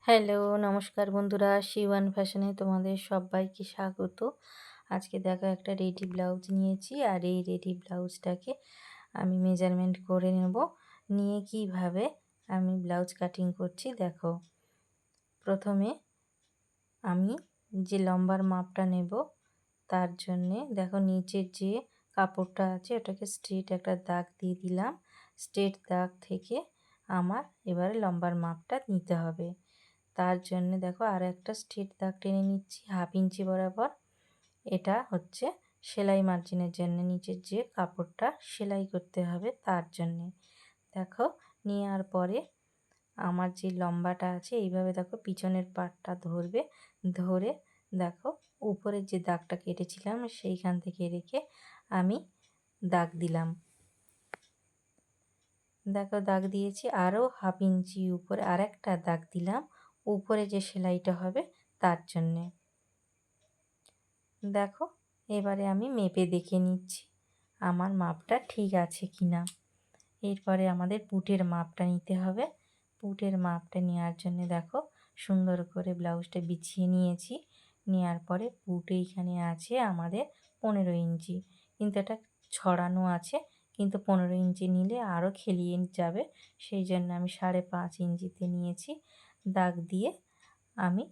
Hello, নমস্কার বন্ধুরা। শিওয়ান ফ্যাশনে তোমাদের সব্বাইকে স্বাগত। আজকে দেখো একটা রেডি ব্লাউজ নিয়েছি, আর এই রেডি ব্লাউজটাকে আমি মেজারমেন্ট করে নেব। নিয়ে কিভাবে আমি ব্লাউজ কাটিং করছি দেখো। প্রথমে আমি যে লম্বার মাপটা নেব তার জন্যে দেখো নিচের যে কাপড়টা আছে ওটাকে স্ট্রেট একটা দাগ দিয়ে দিলাম। স্ট্রেট দাগ থেকে আমার এবারে লম্বার মাপটা নিতে হবে। তার জন্য দেখো আর একটা স্ট্রেট দাগ টেনে নিচ্ছি 1/2 ইঞ্চি বরাবর। এটা হচ্ছে সেলাই মার্জিনের জন্য, নিচের যে কাপড়টা সেলাই করতে হবে তার জন্যে। দেখো নেওয়ার পরে আমার যে লম্বাটা আছে এইভাবে দেখো পিছনের পাটটা ধরবে, ধরে দেখো উপরের যে দাগটা কেটেছিলাম সেইখান থেকে রেখে আমি দাগ দিলাম। দেখো দাগ দিয়েছি, আরও 1/2 ইঞ্চি উপরে আরেকটা দাগ দিলাম উপরে যে সেলাইটা হবে তার জন্যে। দেখো এবারে আমি মেপে দেখে নিচ্ছি আমার মাপটা ঠিক আছে কি না। এরপরে আমাদের পুটের মাপটা নিতে হবে। পুটের মাপটা নেওয়ার জন্য দেখো সুন্দর করে ব্লাউজটা বিছিয়ে নিয়েছি। নেওয়ার পরে পুট এইখানে আছে আমাদের 15 ইঞ্চি, কিন্তু এটা ছড়ানো আছে, কিন্তু 15 ইঞ্চি নিলে আরও খেলিয়ে যাবে, সেই জন্য আমি 5.5 ইঞ্চিতে নিয়েছি। দাগ দিয়ে আমি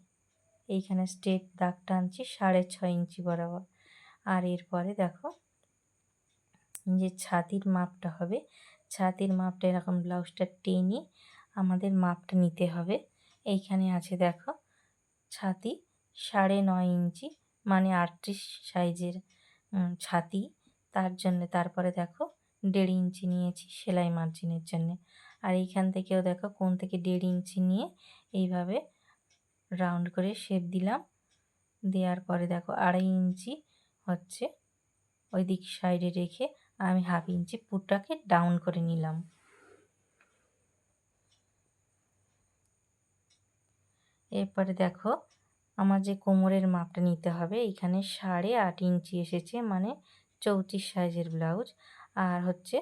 এইখানে স্ট্রেট দাগ টানছি 6.5 ইঞ্চি বরাবর। আর এরপরে দেখো যে ছাতির মাপটা হবে, ছাতির মাপটা এরকম ব্লাউজটা টেনে আমাদের মাপটা নিতে হবে। এইখানে আছে দেখো ছাতি 9.5 ইঞ্চি, মানে 38 সাইজের ছাতি। তার জন্য তারপরে দেখো 1.5 ইঞ্চি নিয়েছি সেলাই মার্জিনের জন্য। আর এইখান থেকেও দেখো কোণ থেকে 1.5 ইঞ্চি নিয়ে এইভাবে রাউন্ড করে শেপ দিলাম। দেওয়ার পরে দেখো 2.5 ইঞ্চি হচ্ছে ওই দিক সাইডে রেখে আমি 1/2 ইঞ্চি পুটটাকে ডাউন করে নিলাম। এরপরে দেখো আমার যে কোমরের মাপটা নিতে হবে, এখানে 8.5 ইঞ্চি এসেছে, মানে 34 সাইজের ব্লাউজ। আর হচ্ছে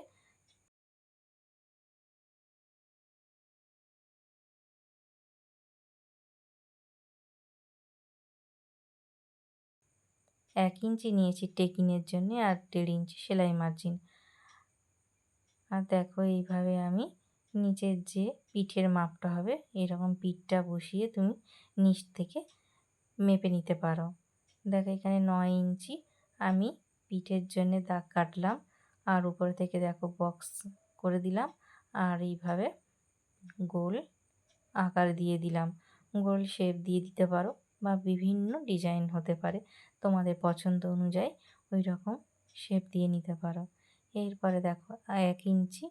1 ইঞ্চি নিয়েছি টেকিংয়ের জন্য, আর 1.5 ইঞ্চি সেলাই মার্জিন। আর দেখো এইভাবে আমি নিচের যে পিঠের মাপটা হবে এরকম পিঠটা বসিয়ে তুমি নিচ থেকে মেপে নিতে পারো। দেখো এখানে 9 ইঞ্চি আমি পিঠের জন্য দাগ কাটলাম, আর উপর থেকে দেখো বক্স করে দিলাম, আর এইভাবে গোল আকার দিয়ে দিলাম। গোল শেপ দিয়ে দিতে পারো বা বিভিন্ন ডিজাইন হতে পারে, তোমাদের পছন্দ অনুযায়ী ওই রকম শেপ দিয়ে নিতে পারো। এরপরে দেখো 1 ইঞ্চি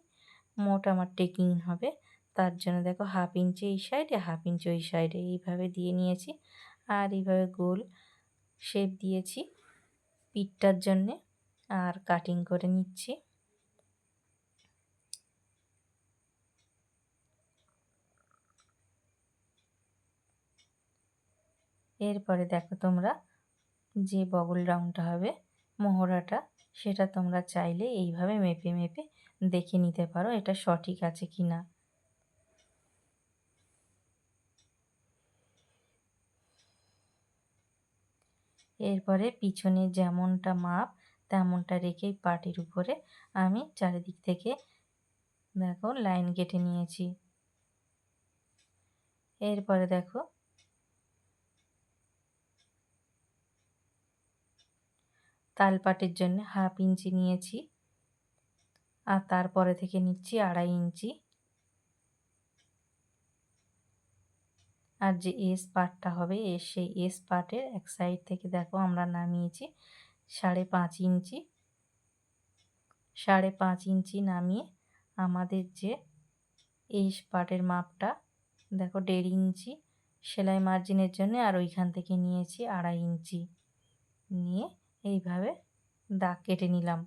মোট আমার টেকিং হবে, তার জন্য দেখো 1/2 ইঞ্চি এই সাইডে 1/2 ইঞ্চি ওই সাইডে এইভাবে দিয়ে নিয়েছি। আর এইভাবে গোল শেপ দিয়েছি পিঠটার জন্যে, আর কাটিং করে নিচ্ছি। এরপরে দেখো তোমরা যে বগল রাউন্ডটা হবে মোহরাটা, সেটা তোমরা চাইলে এইভাবে মেপে মেপে দেখে নিতে পারো এটা সঠিক আছে কি না। এরপরে পিছনে যেমনটা মাপ তেমনটা রেখেই পাটির উপরে আমি চারিদিক থেকে দেখো লাইন কেটে নিয়েছি। এরপরে দেখো তালপাটের জন্য 1/2 ইঞ্চি নিয়েছি, আর তারপরে থেকে নিচ্ছি 2.5 ইঞ্চি। আর যে এস পার্টটা হবে সেই এস পার্টের এক সাইড থেকে দেখো আমরা নামিয়েছি 5.5 ইঞ্চি। 5.5 ইঞ্চি নামিয়ে আমাদের যে এস পার্টের মাপটা দেখো 1.5 ইঞ্চি সেলাই মার্জিনের জন্য, আর ওইখান থেকে নিয়েছি 2.5 ইঞ্চি নিয়ে এইভাবে দাগ কেটে নিলাম।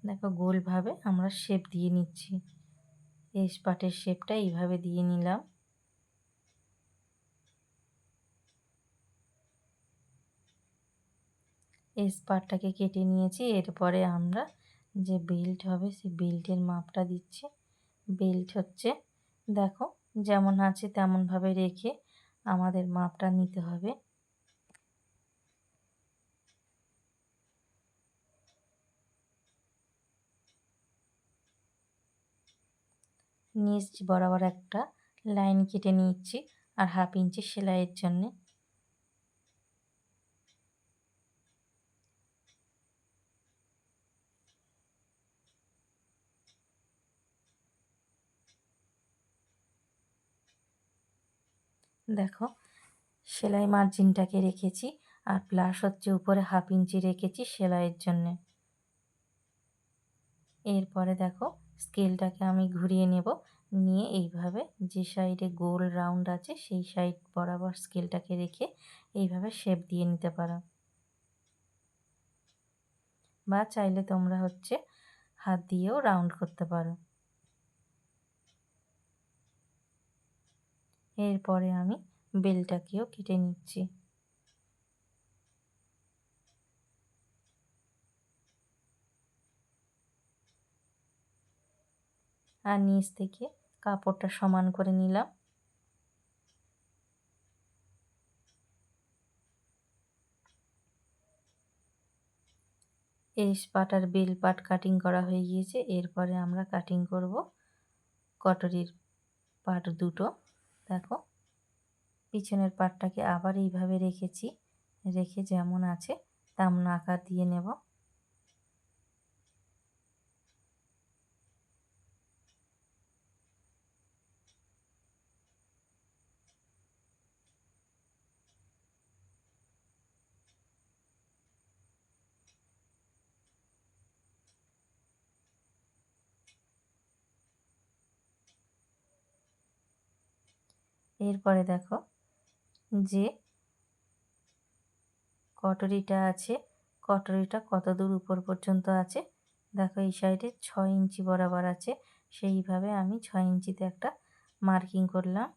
দেখো গোলভাবে আমরা শেপ দিয়ে নিচ্ছি, এস পার্টের শেপটা এইভাবে দিয়ে নিলাম। এস পার্টটাকে কেটে নিয়েছি। এরপরে আমরা যে বেল্ট হবে সেই বেল্টের মাপটা দিচ্ছি। বেল্ট হচ্ছে দেখো যেমন আছে তেমনভাবে রেখে আমাদের মাপটা নিতে হবে। নিচ বরাবর একটা লাইন কেটে নিচ্ছি আর 1/2 ইঞ্চি সেলাইয়ের জন্যে। দেখো সেলাই মার্জিনটাকে রেখেছি আর প্লাস হচ্ছে উপরে 1/2 ইঞ্চি রেখেছি সেলাইয়ের জন্যে। এরপরে দেখো স্কেলটাকে আমি ঘুরিয়ে নেব, নিয়ে এইভাবে যে সাইডে গোল রাউন্ড আছে সেই সাইড বরাবর স্কেলটাকে রেখে এইভাবে শেপ দিয়ে নিতে পারো, বা চাইলে তোমরা হচ্ছে হাত দিয়েও রাউন্ড করতে পারো। এরপরে আমি বেলটাকেও কেটে নিচ্ছি। আর নিচ থেকে কাপড়টা সমান করে নিলাম। এই পাট আর বেল পাট কাটিং করা হয়ে গিয়েছে। এরপরে আমরা কাটিং করব কটরির পাট দুটো। দেখো পিছনের পাটটাকে আবার এইভাবে রেখেছি, রেখে যেমন আছে তেমন আকার দিয়ে নেব। এরপরে দেখো যে কটরিটা আছে, কটরিটা কত দূর উপর পর্যন্ত আছে দেখো, এই সাইডে 6 ইঞ্চি বরাবর আছে। সেইভাবে আমি 6 ইঞ্চিতে একটা মার্কিং করলাম।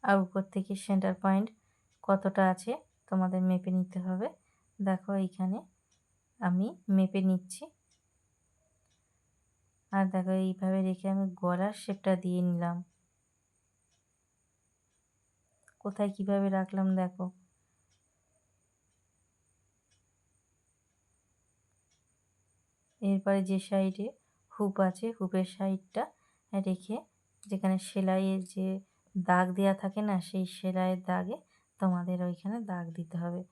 আর উপর থেকে সেন্টার পয়েন্ট কতটা আছে তোমাদের মেপে নিতে হবে। দেখো এইখানে আমি মেপে নিচ্ছি। আর দেখো এইভাবে রেখে আমি গলার শেপটা দিয়ে নিলাম। কোথায় কিভাবে রাখলাম দেখো। এরপরে যে সাইডে হুপ আছে হুপের সাইডটা রেখে যেখানে সেলাইয়ের যে দাগ দেওয়া থাকে না, সেই সেলাইয়ের দাগে তোমাদের ওইখানে দাগ দিতে হবে।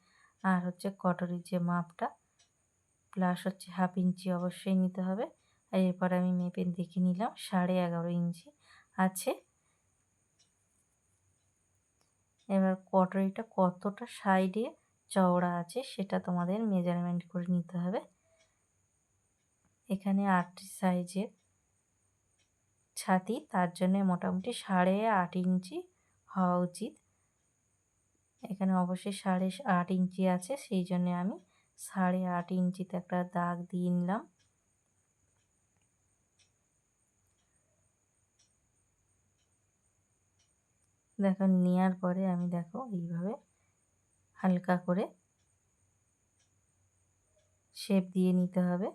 আর হচ্ছে কটরির যে মাপটা প্লাস হচ্ছে 1/2 ইঞ্চি অবশ্যই নিতে হবে। আর এরপর আমি মেপে দেখে নিলাম 11.5 ইঞ্চি আছে। এবার কটরিটা কতটা সাইডে চওড়া আছে সেটা তোমাদের মেজারমেন্ট করে নিতে হবে। এখানে 8 সাইজের ছাতি, তার জন্য মোটামুটি 8.5 ইঞ্চি হওয়া উচিত। এখানে অবশ্যই 8.5 ইঞ্চি আছে, সেই জন্য আমি 8.5 ইঞ্চিতে একটা দাগ দিয়ে নিলাম। দেখো নেওয়ার পরে আমি দেখো এইভাবে হালকা করে শেপ দিয়ে নিতে হবে।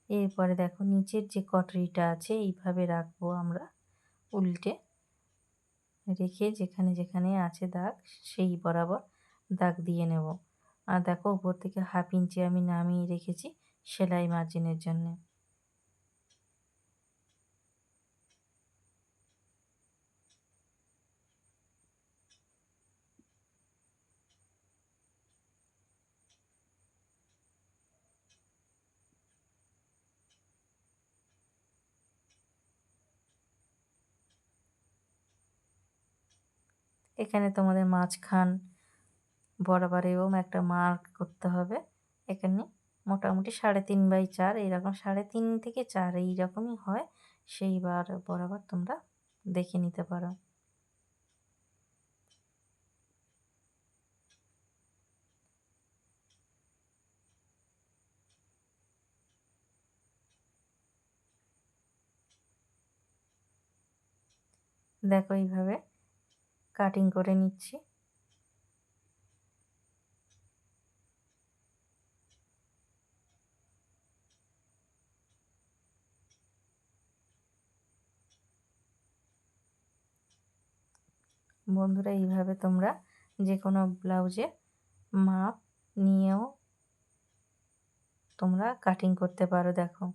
এরপরে দেখো নিচের যে কটরিটা আছে এইভাবে রাখবো আমরা উল্টে রেখে, যেখানে যেখানে আছে দাগ সেই বরাবর দাগ দিয়ে নেব। আর দেখো উপর থেকে 1/2 ইঞ্চি আমি নামিয়ে রেখেছি সেলাই মার্জিনের জন্য। এখানে তোমাদের মাঝখান বরাবর এবং একটা মার্ক করতে হবে। এখানে মোটামুটি 3.5/4 এইরকম 3.5 থেকে 4 এইরকমই হয়, সেইবার বরাবর তোমরা দেখে নিতে পারো। দেখো এইভাবে কাটিং করে নিচ্ছি। বন্ধুরা এইভাবে তোমরা যে কোনো ব্লাউজে মাপ নিয়েও তোমরা কাটিং করতে পারো। দেখো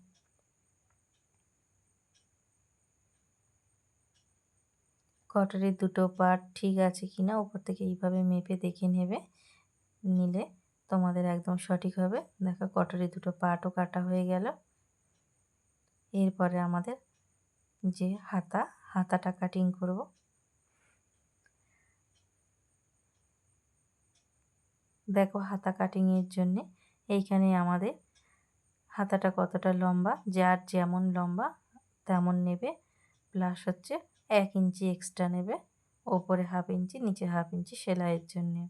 কটারির দুটো পার্ট ঠিক আছে কিনা উপর থেকে এইভাবে মেপে দেখে নেবে, নিলে তোমাদের একদম সঠিক হবে। দেখো কটারির দুটো পার্টও কাটা হয়ে গেল। এরপরে আমাদের যে হাতাটা কাটিং করব। দেখো হাতা কাটিংয়ের জন্যে এইখানে আমাদের হাতাটা কতটা লম্বা, যার যেমন লম্বা তেমন নেবে, প্লাস হচ্ছে 1 ইঞ্চি এক্সট্রা নেবে, ওপরে 1/2 ইঞ্চি নিচে 1/2 ইঞ্চি সেলাইয়ের জন্যে।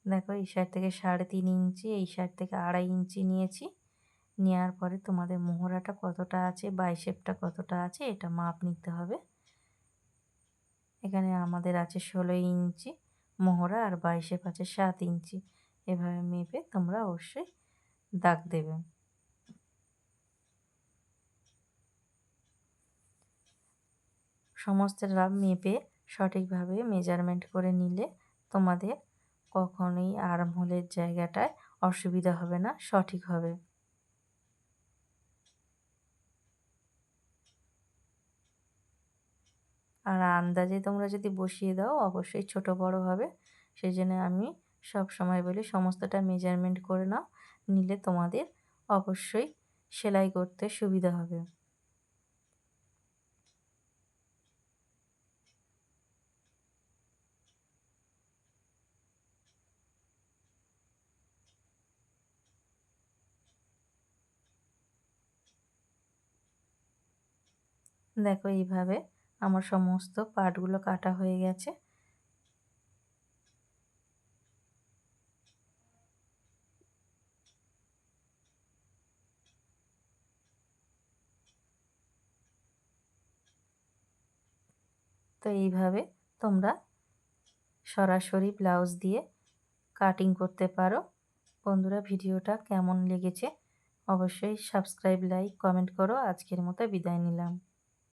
দেখো এই সাইড থেকে 3.5 ইঞ্চি, এই সাইড থেকে 2.5 ইঞ্চি নিয়েছি। নেওয়ার পরে তোমাদের মোহরাটা কতটা আছে, বাইশেপটা কতটা আছে এটা মাপ নিতে হবে। এখানে আমাদের আছে 16 ইঞ্চি মোহরা আর বাইশেপ আছে 7 ইঞ্চি। এভাবে মেপে তোমরা অবশ্যই দাগ দেবে। সমস্ত মেপে সঠিকভাবে মেজারমেন্ট করে নিলে তোমাদের কখনোই আর্মহোলের জায়গাটায় অসুবিধা হবে না, সঠিক হবে। আর আন্দাজে তোমরা যদি বসিয়ে দাও অবশ্যই ছোট বড় হবে। সেই জন্য আমি সব সময় বলি সমস্তটা মেজারমেন্ট করে নাও, নিলে তোমাদের অবশ্যই সেলাই করতে সুবিধা হবে। দেখো এইভাবে আমার সমস্ত পার্টগুলো কাটা হয়ে গেছে। তো এইভাবে তোমরা সরাসরি ব্লাউজ দিয়ে কাটিং করতে পারো। বন্ধুরা ভিডিওটা কেমন লেগেছে অবশ্যই সাবস্ক্রাইব, লাইক, কমেন্ট করো। আজকের মতো বিদায় নিলাম।